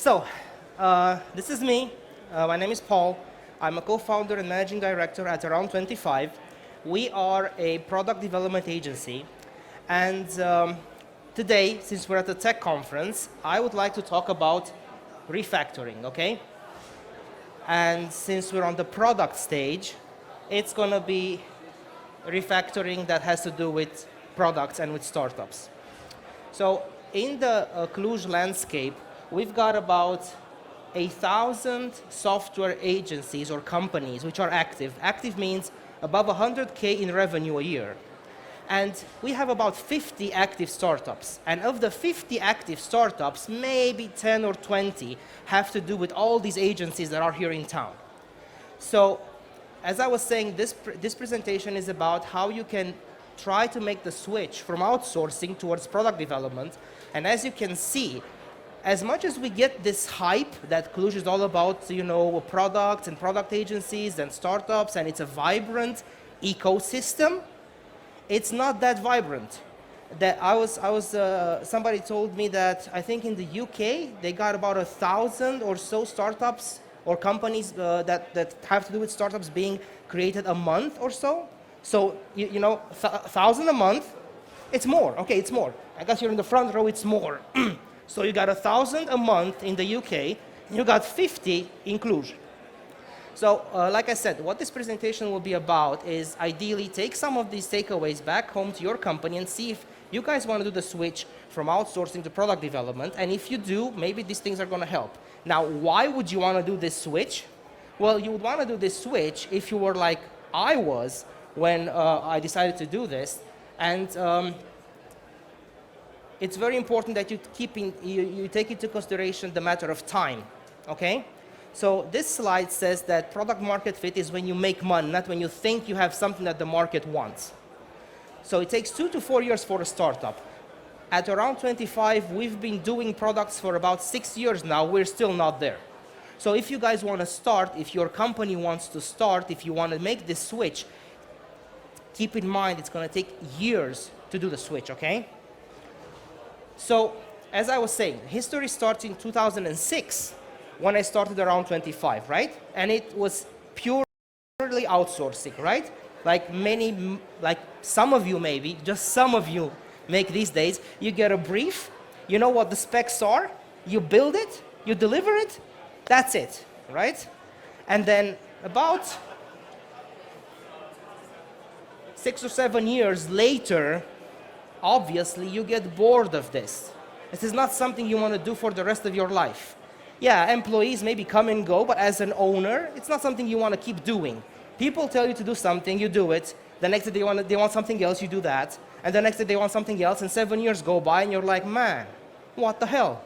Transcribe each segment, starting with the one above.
So, this is me. My name is Paul. I'm a co-founder and managing director at Around 25. We are a product development agency. And today, since we're at the tech conference, I would like to talk about refactoring, okay? And since we're on the product stage, it's going to be refactoring that has to do with products and with startups. So in the Cluj landscape, we've got about 1,000 software agencies or companies which are active. Active means above 100K in revenue a year. And we have about 50 active startups. And of the 50 active startups, maybe 10 or 20 have to do with all these agencies that are here in town. So as I was saying, this presentation is about how you can try to make the switch from outsourcing towards product development. And as you can see, as much as we get this hype that Cluj is all about, products and product agencies and startups, and it's a vibrant ecosystem, it's not that vibrant. Somebody told me that I think in the UK they got about 1,000 or so startups or companies that have to do with startups being created a month or so. So 1,000 a month, it's more. Okay, it's more. I guess you're in the front row. It's more. So you got 1,000 a month in the UK. You got 50 in Cluj. So, like I said, what this presentation will be about is ideally take some of these takeaways back home to your company and see if you guys want to do the switch from outsourcing to product development. And if you do, maybe these things are going to help. Now, why would you want to do this switch? Well, you would want to do this switch if you were like I was when I decided to do this. And it's very important that you take into consideration the matter of time, okay? So this slide says that product market fit is when you make money, not when you think you have something that the market wants. So it takes 2 to 4 years for a startup. At Around 25, we've been doing products for about 6 years now. We're still not there. So if you guys want to start, if your company wants to start, if you want to make this switch, keep in mind it's going to take years to do the switch, okay? So as I was saying, history starts in 2006. When I started Around 25, right? And it was purely outsourcing, right? Like some of you maybe, just some of you make these days, you get a brief, you know what the specs are, you build it, you deliver it, that's it, right? And then about 6 or 7 years later, obviously you get bored of this. This is not something you want to do for the rest of your life. Yeah, employees maybe come and go, but as an owner, it's not something you want to keep doing. People tell you to do something, you do it. The next day they want something else, you do that. And the next day they want something else, and 7 years go by, and you're like, man, what the hell?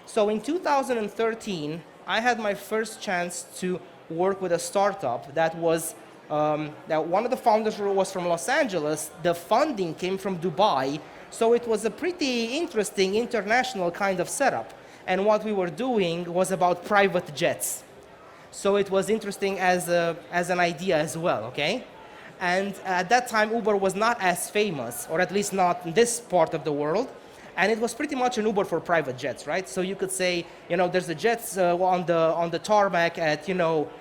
So in 2013, I had my first chance to work with a startup that was, that one of the founders was from Los Angeles. The funding came from Dubai, so it was a pretty interesting international kind of setup. And what we were doing was about private jets. So it was interesting as an idea as well, okay? And at that time, Uber was not as famous, or at least not in this part of the world. And it was pretty much an Uber for private jets, right? So you could say, there's the jets on the tarmac at,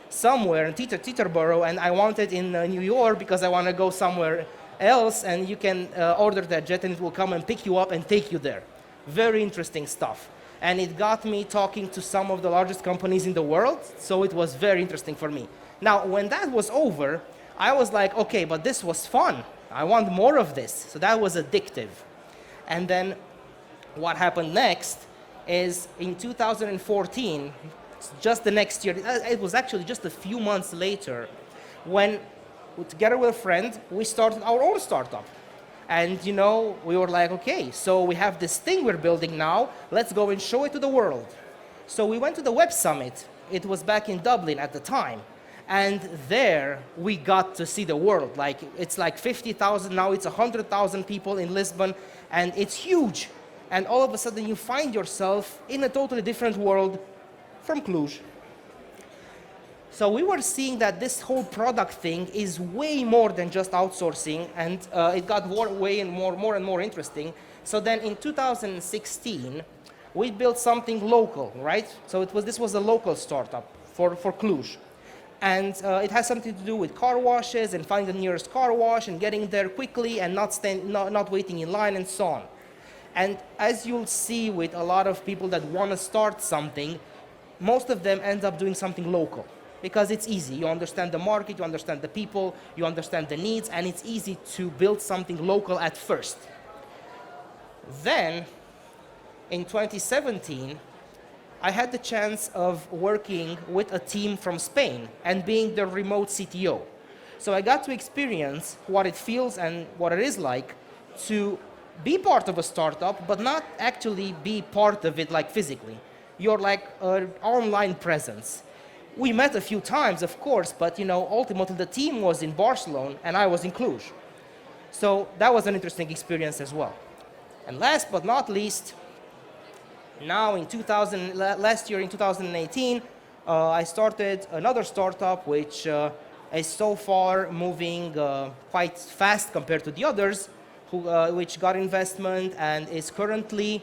somewhere in Teterboro, and I want it in New York because I want to go somewhere else, and you can order that jet and it will come and pick you up and take you there. Very interesting stuff. And it got me talking to some of the largest companies in the world, so it was very interesting for me. Now, when that was over, I was like, okay, but this was fun. I want more of this. So that was addictive. And then what happened next is in 2014, just the next year, it was actually just a few months later, when together with a friend, we started our own startup. And we were like, okay, so we have this thing we're building now, let's go and show it to the world. So we went to the Web Summit. It was back in Dublin at the time. And there we got to see the world. It's like 50,000, now it's 100,000 people in Lisbon, and it's huge. And all of a sudden you find yourself in a totally different world from Cluj. So we were seeing that this whole product thing is way more than just outsourcing, and it got more and more interesting. So then in 2016, we built something local, right? So this was a local startup for Cluj. And it has something to do with car washes and finding the nearest car wash and getting there quickly and not waiting in line and so on. And as you'll see with a lot of people that want to start something, most of them end up doing something local because it's easy. You understand the market, you understand the people, you understand the needs, and it's easy to build something local at first. Then, in 2017, I had the chance of working with a team from Spain and being the remote CTO. So I got to experience what it feels and what it is like to be part of a startup, but not actually be part of it like physically. You're like an online presence. We met a few times, of course, but ultimately the team was in Barcelona and I was in Cluj. So that was an interesting experience as well. And last but not least, now last year in 2018, I started another startup which is so far moving quite fast compared to the others, which got investment and is currently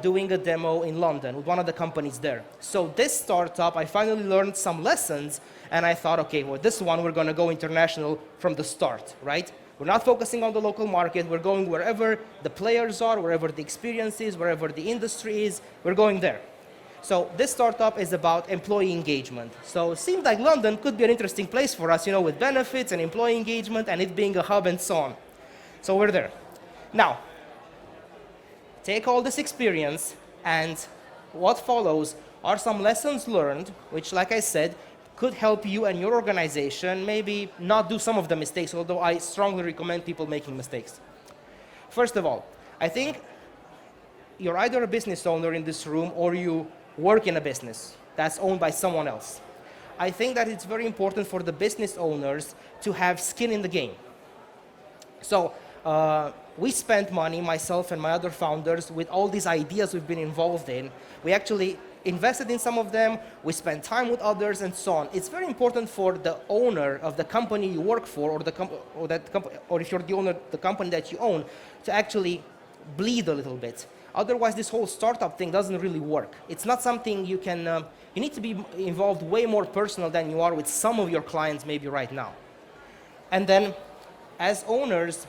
doing a demo in London with one of the companies there. So this startup, I finally learned some lessons and I thought, okay, well, this one we're going to go international from the start, right? We're not focusing on the local market. We're going wherever the players are, wherever the experience is, wherever the industry is. We're going there. So this startup is about employee engagement. So it seemed like London could be an interesting place for us, with benefits and employee engagement and it being a hub and so on. So we're there. Now, take all this experience and what follows are some lessons learned, which, like I said, could help you and your organization maybe not do some of the mistakes, although I strongly recommend people making mistakes. First of all, I think you're either a business owner in this room or you work in a business that's owned by someone else. I think that it's very important for the business owners to have skin in the game. So we spent money, myself and my other founders, with all these ideas we've been involved in. We actually invested in some of them, we spent time with others and so on. It's very important for the owner of the company you work for or if you're the owner of the company that you own to actually bleed a little bit. Otherwise, this whole startup thing doesn't really work. It's not something you can, you need to be involved way more personal than you are with some of your clients maybe right now. And then, as owners,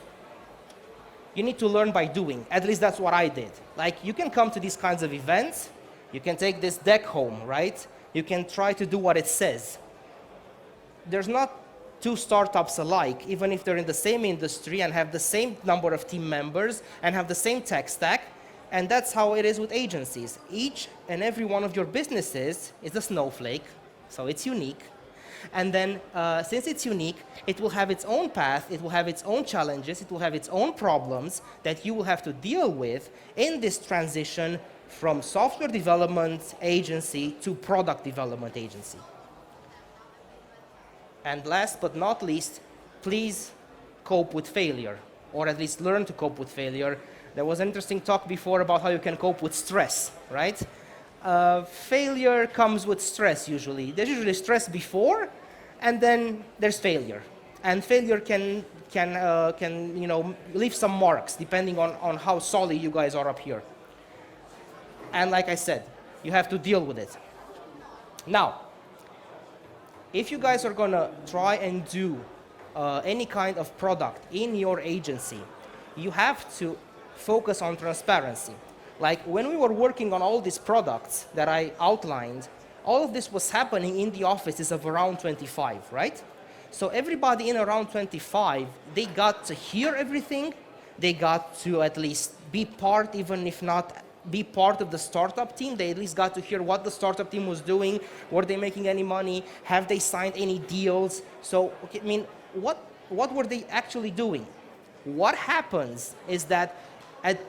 you need to learn by doing. At least that's what I did. Like, you can come to these kinds of events, you can take this deck home, right? You can try to do what it says. There's not two startups alike, even if they're in the same industry and have the same number of team members and have the same tech stack. And that's how it is with agencies. Each and every one of your businesses is a snowflake, so it's unique. And then, since it's unique, it will have its own path, it will have its own challenges, it will have its own problems that you will have to deal with in this transition from software development agency to product development agency. And last but not least, please cope with failure, or at least learn to cope with failure. There was an interesting talk before about how you can cope with stress, right? Failure comes with stress usually. There's usually stress before, and then there's failure. And failure can leave some marks depending on how solid you guys are up here. And like I said, you have to deal with it. Now, if you guys are gonna try and do any kind of product in your agency, you have to focus on transparency. Like when we were working on all these products that I outlined, all of this was happening in the offices of around 25, right? So everybody in around 25, they got to hear everything, they got to at least be part, even if not be part of the startup team. They at least got to hear what the startup team was doing, were they making any money, have they signed any deals? So, okay, I mean, what were they actually doing? What happens is that at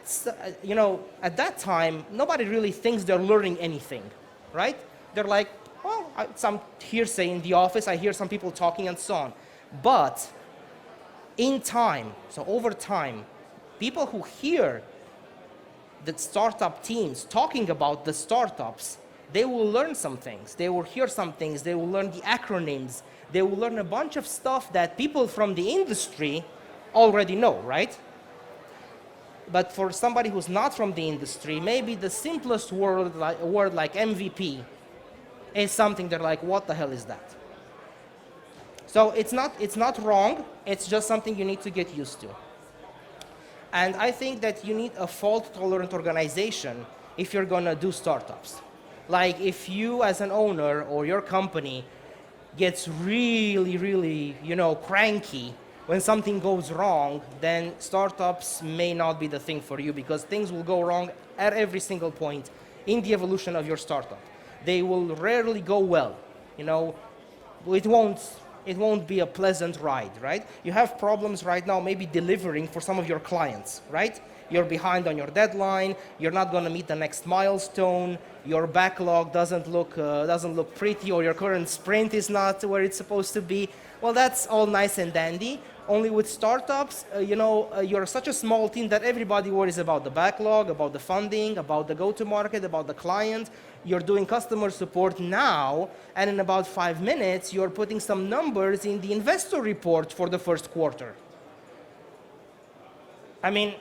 that time, nobody really thinks they're learning anything, right? They're like, well, some hearsay in the office, I hear some people talking and so on. But in time, so over time, people who hear the startup teams talking about the startups, they will learn some things. They will hear some things. They will learn the acronyms. They will learn a bunch of stuff that people from the industry already know, right? But for somebody who's not from the industry, maybe the simplest word like MVP is something they're like, what the hell is that? So it's not wrong, it's just something you need to get used to. And I think that you need a fault-tolerant organization if you're gonna do startups. Like if you as an owner or your company gets really, really, cranky when something goes wrong, then startups may not be the thing for you because things will go wrong at every single point in the evolution of your startup. They will rarely go well. It won't be a pleasant ride, right? You have problems right now maybe delivering for some of your clients, right? You're behind on your deadline, you're not going to meet the next milestone, your backlog doesn't look pretty, or your current sprint is not where it's supposed to be. Well, that's all nice and dandy. Only with startups, you're such a small team that everybody worries about the backlog, about the funding, about the go-to-market, about the client. You're doing customer support now, and in about 5 minutes, you're putting some numbers in the investor report for the first quarter. I mean,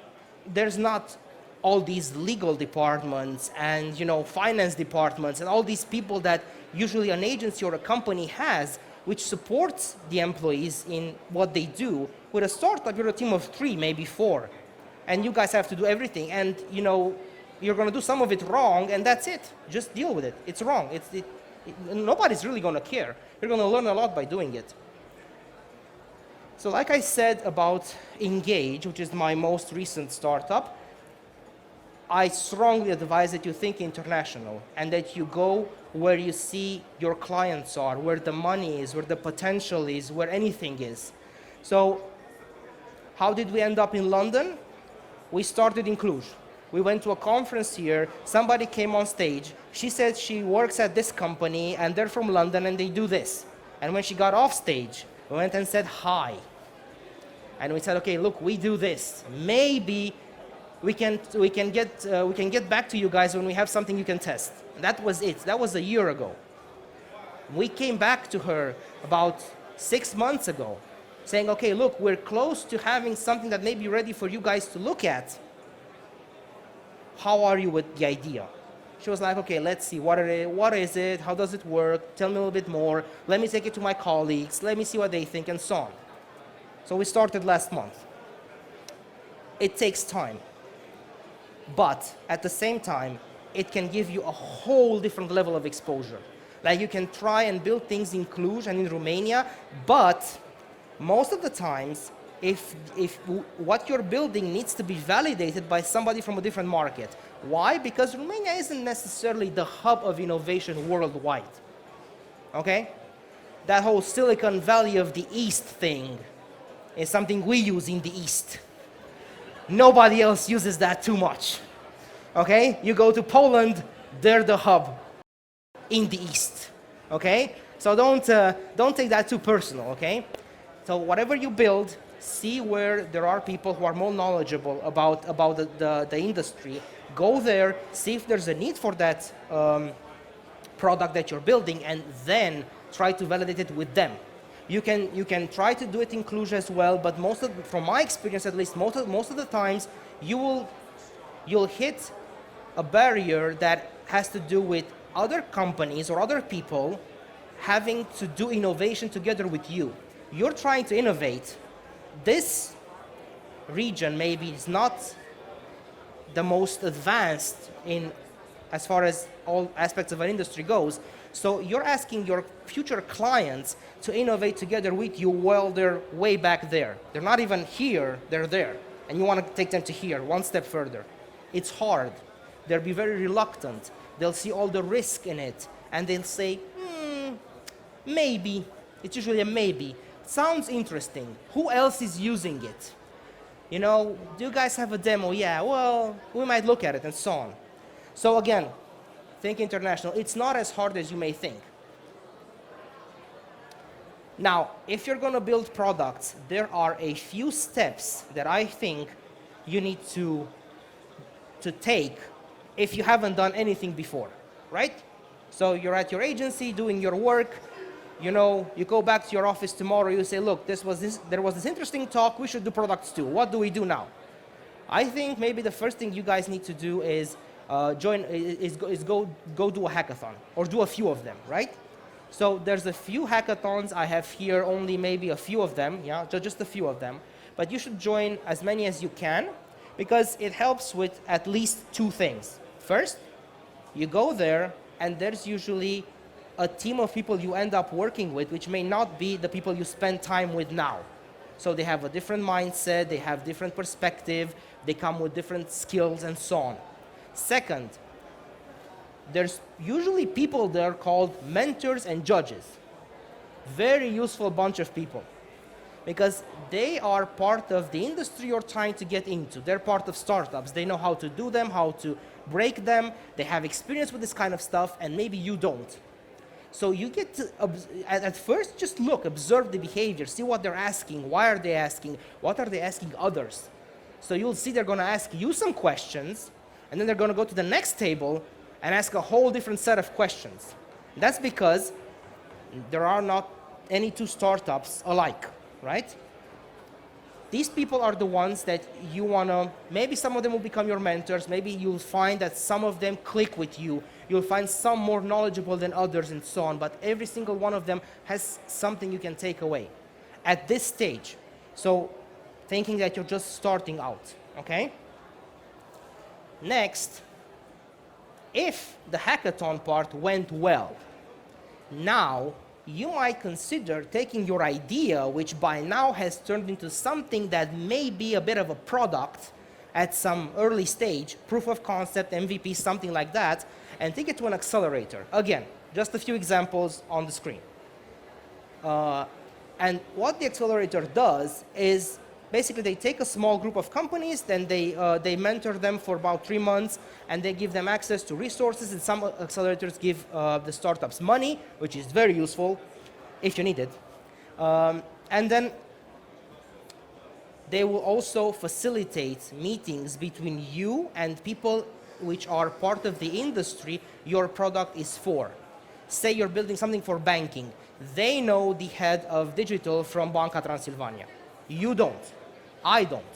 there's not all these legal departments and finance departments and all these people that usually an agency or a company has, which supports the employees in what they do. With a startup, you're a team of 3, maybe 4, and you guys have to do everything. And you're going to do some of it wrong, and that's it. Just deal with it. It's wrong. Nobody's really going to care. You're going to learn a lot by doing it. So like I said about Engage, which is my most recent startup, I strongly advise that you think international and that you go where you see your clients are, where the money is, where the potential is, where anything is. So how did we end up in London? We started in Cluj. We went to a conference here. Somebody came on stage. She said she works at this company and they're from London and they do this. And when she got off stage, we went and said hi. And we said, okay, look, we do this. Maybe we can get back to you guys when we have something you can test. And that was it. That was a year ago. We came back to her about 6 months ago, saying, okay, look, we're close to having something that may be ready for you guys to look at. How are you with the idea? She was like, okay, let's see, what is it? How does it work? Tell me a little bit more. Let me take it to my colleagues. Let me see what they think, and so on. So we started last month. It takes time. But at the same time, it can give you a whole different level of exposure. Like you can try and build things in Cluj and in Romania, but most of the times, if what you're building needs to be validated by somebody from a different market. Why? Because Romania isn't necessarily the hub of innovation worldwide. Okay? That whole Silicon Valley of the East thing is something we use in the East. Nobody else uses that too much. Okay? You go to Poland, they're the hub in the East. Okay? So don't take that too personal, okay? So whatever you build, see where there are people who are more knowledgeable about the industry. Go there, see if there's a need for that product that you're building, and then try to validate it with them. You can try to do it in Cluj as well, but from my experience at least, most of the times you'll hit a barrier that has to do with other companies or other people having to do innovation together with you. You're trying to innovate. This region maybe is not the most advanced in as far as all aspects of an industry goes. So you're asking your future clients to innovate together with you while they're way back there. They're not even here, they're there. And you want to take them to here, one step further. It's hard. They'll be very reluctant. They'll see all the risk in it. And they'll say, maybe. It's usually a maybe. Sounds interesting. Who else is using it? Do you guys have a demo? Yeah, well, we might look at it, and so on. So again, think international. It's not as hard as you may think. Now, if you're going to build products, there are a few steps that I think you need to take if you haven't done anything before, right? So you're at your agency doing your work. You go back to your office tomorrow, you say, look, there was this interesting talk, we should do products too. What do we do now? I think maybe the first thing you guys need to do is go do a hackathon or do a few of them, right? So there's a few hackathons. I have here only maybe a few of them, yeah, just a few of them. But you should join as many as you can because it helps with at least two things. First, you go there and there's usually a team of people you end up working with, which may not be the people you spend time with now. So they have a different mindset, they have different perspective, they come with different skills and so on. Second, there's usually people there called mentors and judges. Very useful bunch of people because they are part of the industry you're trying to get into. They're part of startups. They know how to do them, how to break them. They have experience with this kind of stuff, and maybe you don't. So you get to, at first, just look, observe the behavior, see what they're asking, why are they asking, what are they asking others. So you'll see they're going to ask you some questions, and then they're going to go to the next table and ask a whole different set of questions. That's because there are not any two startups alike, right? These people are the ones that you want to, maybe some of them will become your mentors, maybe you'll find that some of them click with you, you'll find some more knowledgeable than others and so on, but every single one of them has something you can take away at this stage. So thinking that you're just starting out, okay? Next, if the hackathon part went well, now you might consider taking your idea, which by now has turned into something that may be a bit of a product at some early stage, proof of concept, MVP, something like that, and take it to an accelerator. Again, just a few examples on the screen. And what the accelerator does is basically they take a small group of companies, then they mentor them for about 3 months, and they give them access to resources, and some accelerators give the startups money, which is very useful if you need it. And then they will also facilitate meetings between you and people which are part of the industry your product is for. Say you're building something for banking. They know the head of digital from Banca Transilvania. You don't. I don't.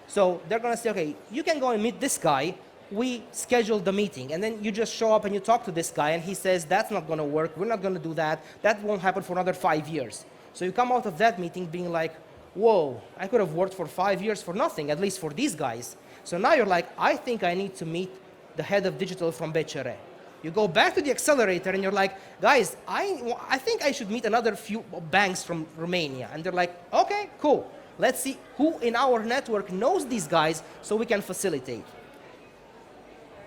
So they're going to say, okay, you can go and meet this guy. We scheduled the meeting. And then you just show up and you talk to this guy and he says, that's not going to work. We're not going to do that. That won't happen for another 5 years. So you come out of that meeting being like, whoa, I could have worked for 5 years for nothing, at least for these guys. So now you're like, I think I need to meet the head of digital from BCR. You go back to the accelerator and you're like, guys, I think I should meet another few banks from Romania. And they're like, okay, cool. Let's see who in our network knows these guys so we can facilitate.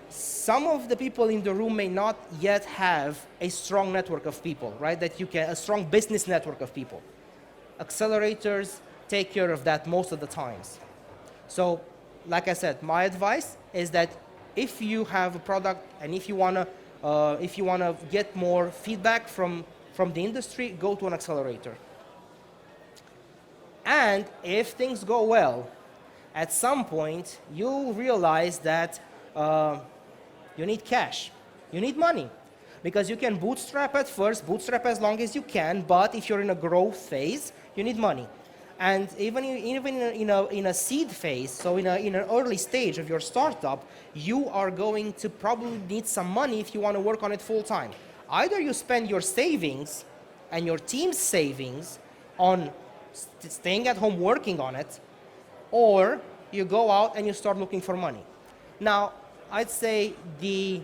Some of the people in the room may not yet have a strong network of people, right? A strong business network of people. Accelerators take care of that most of the times. So, like I said, my advice is that if you have a product and if you wanna get more feedback from the industry, go to an accelerator. And if things go well, at some point you'll realize that you need cash, you need money, because you can bootstrap at first, bootstrap as long as you can, but if you're in a growth phase, you need money. And even in a seed phase, so in an early stage of your startup, you are going to probably need some money if you want to work on it full time. Either you spend your savings and your team's savings on staying at home working on it, or you go out and you start looking for money. Now, I'd say the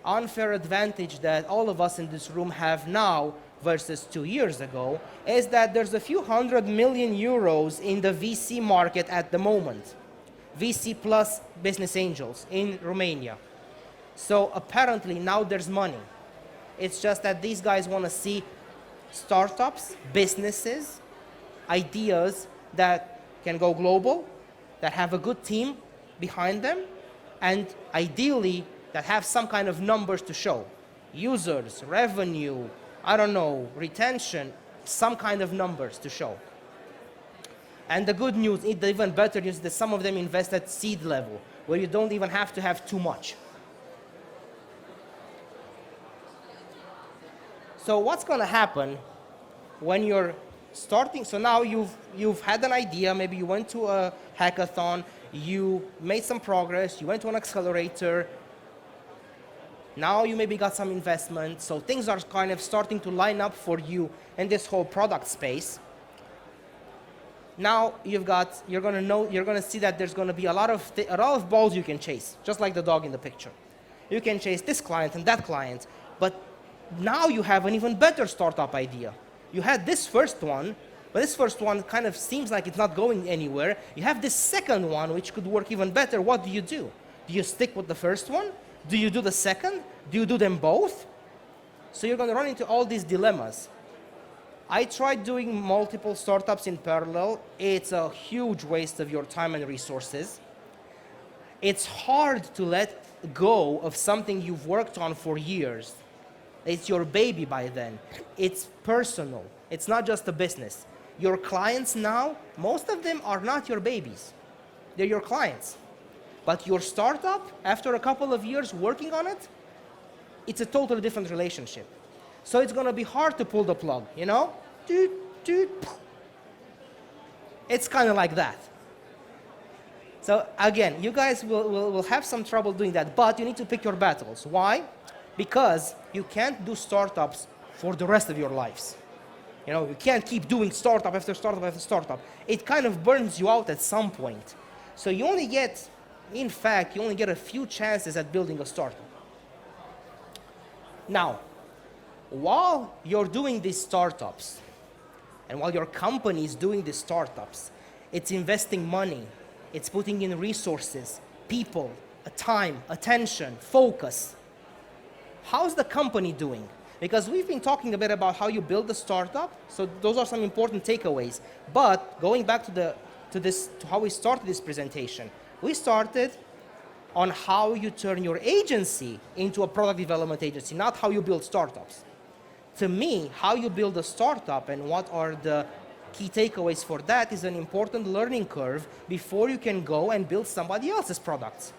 unfair advantage that all of us in this room have now versus 2 years ago is that there's a few €100 million in the VC market at the moment. VC plus business angels in Romania. So apparently now there's money. It's just that these guys want to see startups, businesses, ideas that can go global, that have a good team behind them, and ideally that have some kind of numbers to show. Users, revenue, I don't know, retention, some kind of numbers to show. And the good news, the even better news, is that some of them invest at seed level, where you don't even have to have too much. So what's going to happen when you're starting? So now you've had an idea, maybe you went to a hackathon, you made some progress, you went to an accelerator, now you maybe got some investment, so things are kind of starting to line up for you in this whole product space. Now you're gonna see that there's gonna be a lot of balls you can chase, just like the dog in the picture. You can chase this client and that client, but now you have an even better startup idea. You had this first one, but this first one kind of seems like it's not going anywhere. You have this second one, which could work even better. What do? Do you stick with the first one? Do you do the second? Do you do them both? So you're gonna run into all these dilemmas. I tried doing multiple startups in parallel. It's a huge waste of your time and resources. It's hard to let go of something you've worked on for years. It's your baby by then. It's personal. It's not just a business. Your clients now, most of them are not your babies. They're your clients. But your startup, after a couple of years working on it, it's a totally different relationship. So it's gonna be hard to pull the plug, you know? It's kind of like that. So again, you guys will have some trouble doing that, but you need to pick your battles. Why? Because you can't do startups for the rest of your lives. You know, you can't keep doing startup after startup after startup. It kind of burns you out at some point. So you only get, in fact, you only get a few chances at building a startup. Now, while you're doing these startups, and while your company is doing these startups, it's investing money, it's putting in resources, people, time, attention, focus. How's the company doing? Because we've been talking a bit about how you build a startup, so those are some important takeaways. But going back to how we started this presentation, we started on how you turn your agency into a product development agency, not how you build startups. To me, how you build a startup and what are the key takeaways for that is an important learning curve before you can go and build somebody else's products.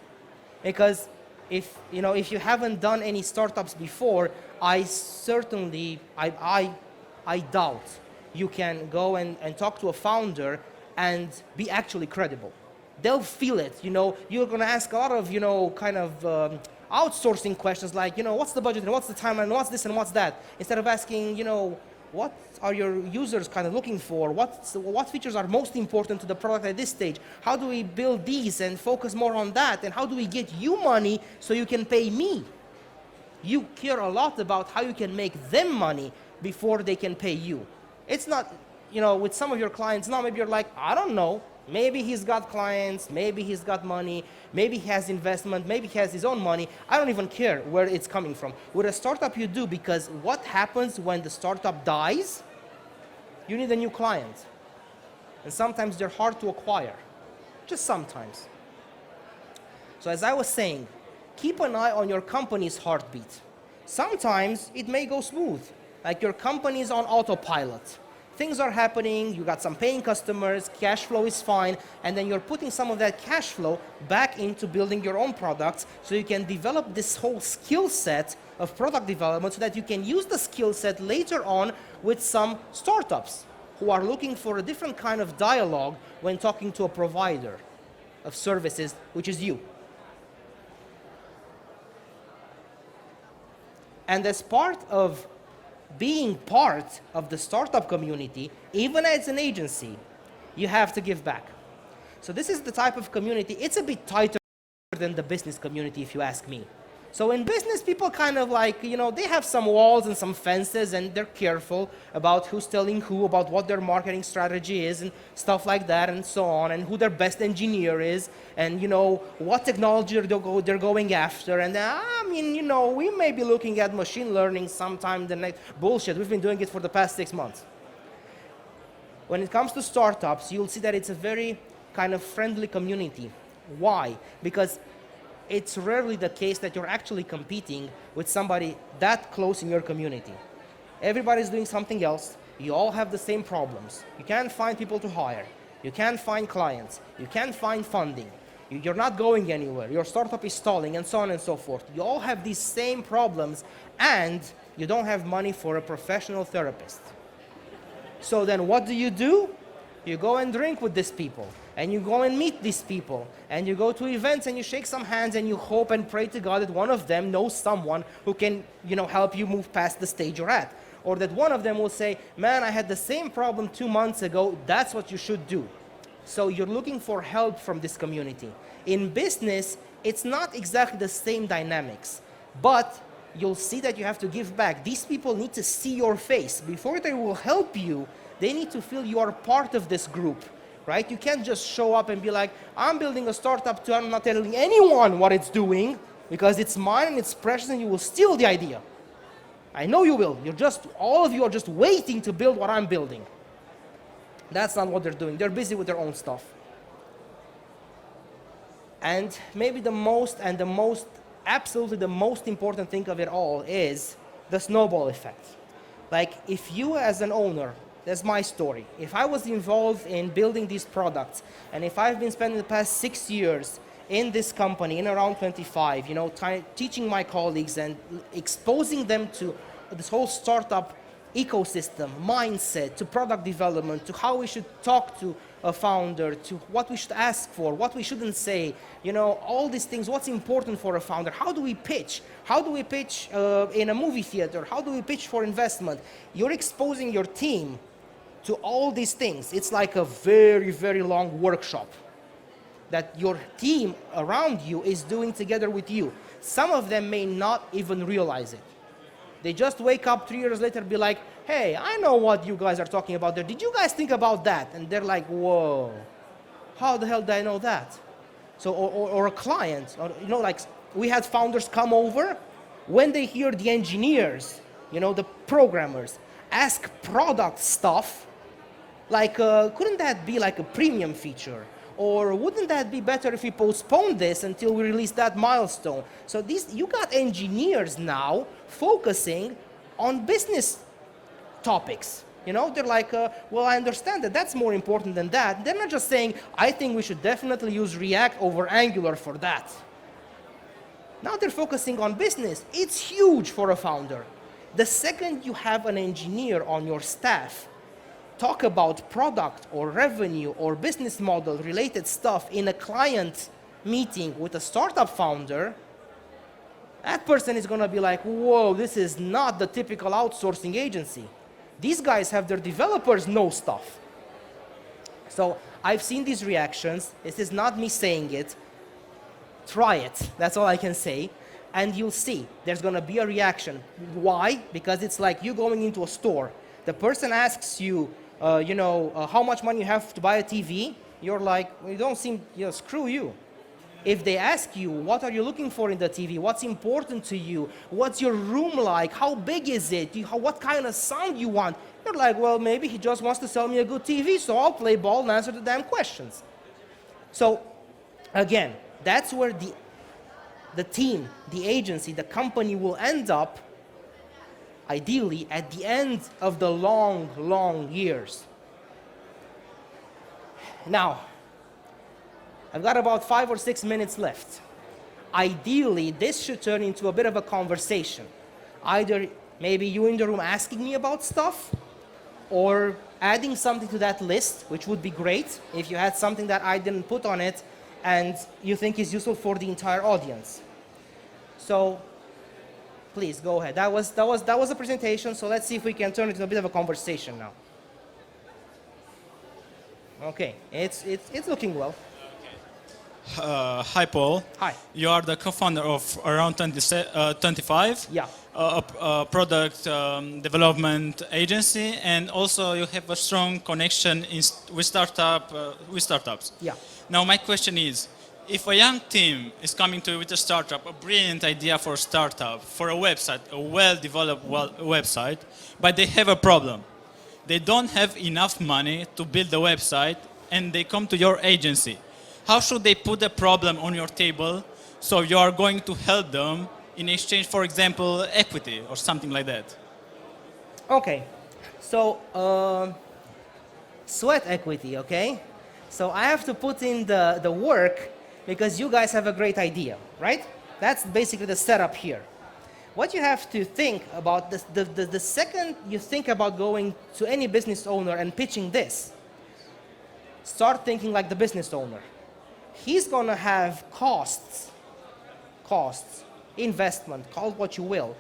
Because if you haven't done any startups before, I doubt you can go and talk to a founder and be actually credible. They'll feel it, you're gonna ask a lot of, outsourcing questions like, what's the budget and what's the timeline and what's this and what's that, instead of asking, what are your users kind of looking for? What features are most important to the product at this stage? How do we build these and focus more on that? And how do we get you money so you can pay me? You care a lot about how you can make them money before they can pay you. It's not, with some of your clients now, maybe you're like, I don't know. Maybe he's got clients, maybe he's got money, maybe he has investment, maybe he has his own money. I don't even care where it's coming from. With a startup you do, because what happens when the startup dies? You need a new client. And sometimes they're hard to acquire. Just sometimes. So as I was saying, keep an eye on your company's heartbeat. Sometimes it may go smooth, like your company is on autopilot. Things are happening, you got some paying customers, cash flow is fine, and then you're putting some of that cash flow back into building your own products so you can develop this whole skill set of product development so that you can use the skill set later on with some startups who are looking for a different kind of dialogue when talking to a provider of services, which is you. And as part of being part of the startup community, even as an agency, you have to give back. So this is the type of community, it's a bit tighter than the business community, if you ask me. So in business, people kind of like, they have some walls and some fences, and they're careful about who's telling who, about what their marketing strategy is, and stuff like that, and so on, and who their best engineer is, and what technology they're going after. And we may be looking at machine learning sometime the next bullshit. We've been doing it for the past 6 months. When it comes to startups, you'll see that it's a very kind of friendly community. Why? Because it's rarely the case that you're actually competing with somebody that close in your community. Everybody's doing something else. You all have the same problems. You can't find people to hire. You can't find clients. You can't find funding. You're not going anywhere. Your startup is stalling, and so on and so forth. You all have these same problems, and you don't have money for a professional therapist. So then what do? You go and drink with these people. and you go and meet these people, and you go to events and you shake some hands and you hope and pray to God that one of them knows someone who can, help you move past the stage you're at. Or that one of them will say, man, I had the same problem 2 months ago, that's what you should do. So you're looking for help from this community. In business, it's not exactly the same dynamics, but you'll see that you have to give back. These people need to see your face. Before they will help you, they need to feel you are part of this group, right? You can't just show up and be like, I'm building a startup too, I'm not telling anyone what it's doing, because it's mine and it's precious and you will steal the idea. I know you will. All of you are just waiting to build what I'm building. That's not what they're doing. They're busy with their own stuff. And maybe absolutely the most important thing of it all is the snowball effect. Like, if you as an owner, that's my story, if I was involved in building these products, and if I've been spending the past 6 years in this company, in around 25, teaching my colleagues and exposing them to this whole startup ecosystem, mindset, to product development, to how we should talk to a founder, to what we should ask for, what we shouldn't say, all these things, what's important for a founder, how do we pitch? How do we pitch in a movie theater? How do we pitch for investment? You're exposing your team to all these things. It's like a very, very long workshop that your team around you is doing together with you. Some of them may not even realize it. They just wake up 3 years later and be like, hey, I know what you guys are talking about there. Did you guys think about that? And they're like, whoa, how the hell did I know that? So, or a client, like we had founders come over, when they hear the engineers, the programmers, ask product stuff, like, couldn't that be like a premium feature? Or wouldn't that be better if we postpone this until we release that milestone? So you got engineers now focusing on business topics. They're like, well, I understand that that's more important than that. They're not just saying, I think we should definitely use React over Angular for that. Now they're focusing on business. It's huge for a founder. The second you have an engineer on your staff talk about product or revenue or business model related stuff in a client meeting with a startup founder, that person is going to be like, whoa, this is not the typical outsourcing agency. These guys have their developers know stuff. So I've seen these reactions. This is not me saying it. Try it. That's all I can say. And you'll see there's going to be a reaction. Why? Because it's like you going into a store. The person asks you, how much money you have to buy a TV, you're like, well, you don't seem, screw you. If they ask you, what are you looking for in the TV? What's important to you? What's your room like? How big is it? What kind of sound you want? You're like, well, maybe he just wants to sell me a good TV, so I'll play ball and answer the damn questions. So, again, that's where the team, the agency, the company will end up ideally at the end of the long, long years. Now, I've got about 5 or 6 minutes left. Ideally, this should turn into a bit of a conversation. Either maybe you in the room asking me about stuff, or adding something to that list, which would be great if you had something that I didn't put on it and you think is useful for the entire audience. So, please, go ahead. That was a presentation, so let's see if we can turn it into a bit of a conversation now. Okay, it's looking well. Hi, Paul. Hi. You are the co-founder of Around 25. Yeah. A product development agency, and also you have a strong connection with startups. Yeah. Now, my question is, if a young team is coming to you with a startup, a brilliant idea for a startup, for a website, a well-developed website, but they have a problem. They don't have enough money to build the website, and they come to your agency. How should they put the problem on your table so you are going to help them in exchange, for example, equity or something like that? Okay. So, sweat equity, okay? So I have to put in the work because you guys have a great idea, right? That's basically the setup here. What you have to think about, the second you think about going to any business owner and pitching this, start thinking like the business owner. He's gonna have costs, investment, call it what you will.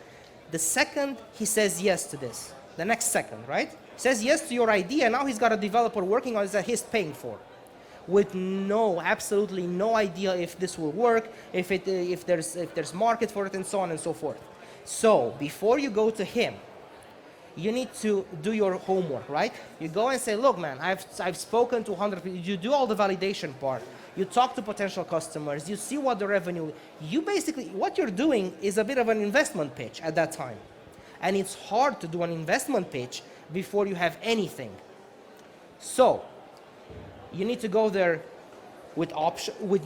The second he says yes to this, the next second, right? Says yes to your idea, now he's got a developer working on it that he's paying for, with absolutely no idea if this will work, if there's market for it, and so on and so forth. So before you go to him, you need to do your homework, right? You go and say, look, man, I've spoken to 100 people. You do all the validation part. You talk to potential customers. You see what the revenue. You basically, what you're doing is a bit of an investment pitch at that time. And it's hard to do an investment pitch before you have anything. So you need to go there with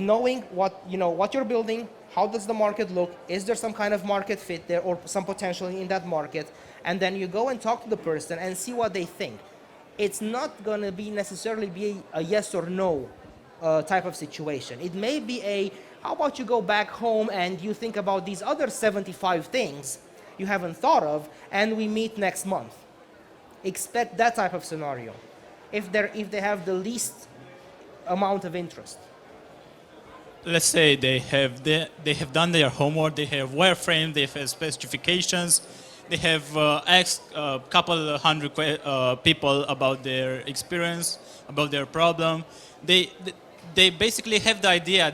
knowing what you're building. How does the market look? Is there some kind of market fit there or some potential in that market? And then you go and talk to the person and see what they think. It's not going to be necessarily a yes or no type of situation. It may be how about you go back home and you think about these other 75 things you haven't thought of, and we meet next month. Expect that type of scenario if they have the least amount of interest. Let's say they have done their homework, they have wireframe, they have specifications, they have asked a couple hundred people about their experience, about their problem. They basically have the idea.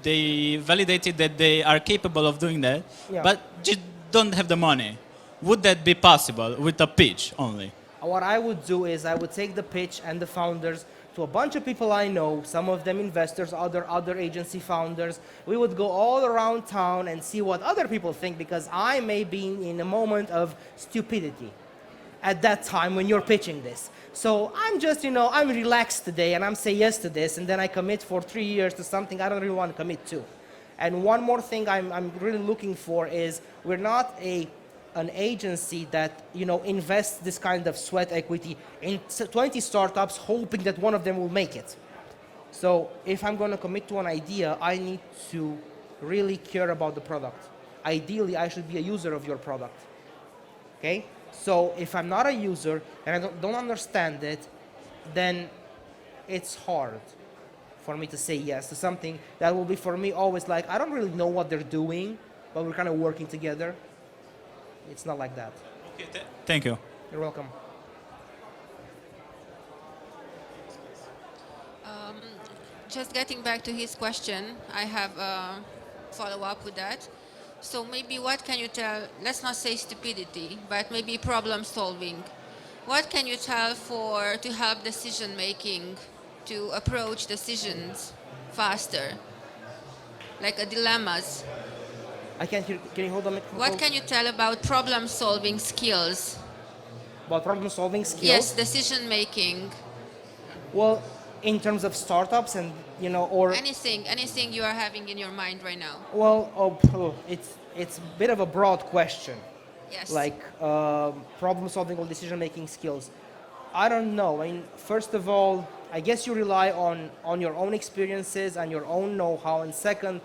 They validated that they are capable of doing that, Yeah. but just don't have the money. Would that be possible with a pitch only? What I would do is I would take the pitch and the founders to a bunch of people I know, some of them investors, other agency founders. We would go all around town and see what other people think, because I may be in a moment of stupidity at that time when you're pitching this. So I'm just, I'm relaxed today and I'm say yes to this, and then I commit for 3 years to something I don't really want to commit to. And one more thing I'm really looking for is we're not an agency that invests this kind of sweat equity in 20 startups hoping that one of them will make it. So if I'm going to commit to an idea, I need to really care about the product. Ideally, I should be a user of your product. Okay? So if I'm not a user and I don't understand it, then it's hard for me to say yes to something that will be for me always like, I don't really know what they're doing, but we're kind of working together. It's not like that. Okay, thank you. You're welcome. Just getting back to his question, I have a follow-up with that. So maybe what can you tell, let's not say stupidity, but maybe problem solving. What can you tell to help decision making, to approach decisions faster? Like dilemmas. I can't hear. Can you hold on? What can you tell about problem solving skills? About problem solving skills? Yes, decision making. Well, in terms of startups and or anything you are having in your mind right now. well, it's a bit of a broad question. Yes. Like problem solving or decision making skills. I don't know. I mean, first of all, I guess you rely on your own experiences and your own know-how. And second,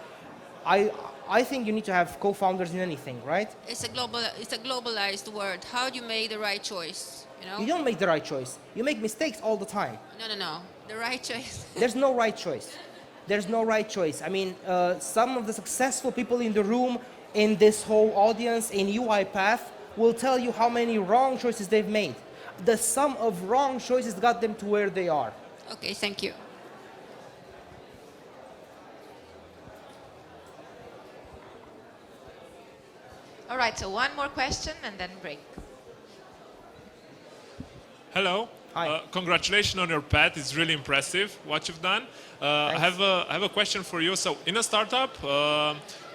I think you need to have co-founders in anything, right? It's a globalized world. How do you make the right choice? You don't make the right choice. You make mistakes all the time. No. The right choice. There's no right choice. There's no right choice. I mean, some of the successful people in the room, in this whole audience, in UiPath, will tell you how many wrong choices they've made. The sum of wrong choices got them to where they are. Okay, thank you. All right, so one more question and then break. Hello. Hi. Congratulations on your path. It's really impressive what you've done. I have a question for you. So in a startup,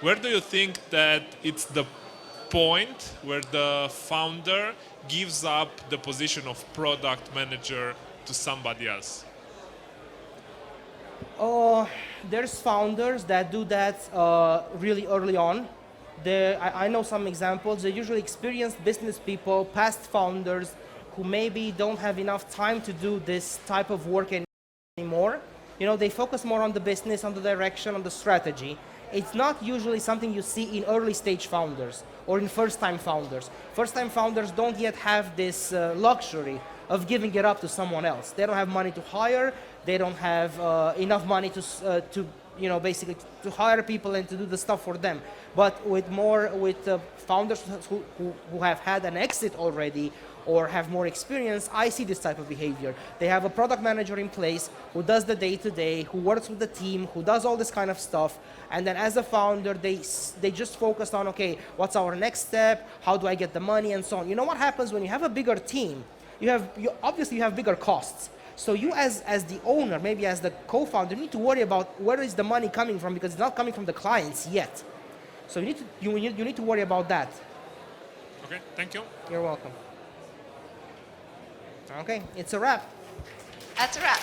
where do you think that it's the point where the founder gives up the position of product manager to somebody else? There's founders that do that really early on. I know some examples. They're usually experienced business people, past founders, who maybe don't have enough time to do this type of work anymore. They focus more on the business, on the direction, on the strategy. It's not usually something you see in early stage founders or in first-time founders. First-time founders don't yet have this luxury of giving it up to someone else. They don't have money to hire. they don't have enough money to basically to hire people and to do the stuff for them. But with founders who have had an exit already or have more experience, I see this type of behavior. They have a product manager in place who does the day-to-day, who works with the team, who does all this kind of stuff, and then as a founder, they just focus on, okay, what's our next step, how do I get the money, and so on. You know what happens when you have a bigger team? Obviously you have bigger costs. So you as the owner, maybe as the co-founder, need to worry about where is the money coming from, because it's not coming from the clients yet. So you need to worry about that. Okay, thank you. You're welcome. Okay, it's a wrap. That's a wrap.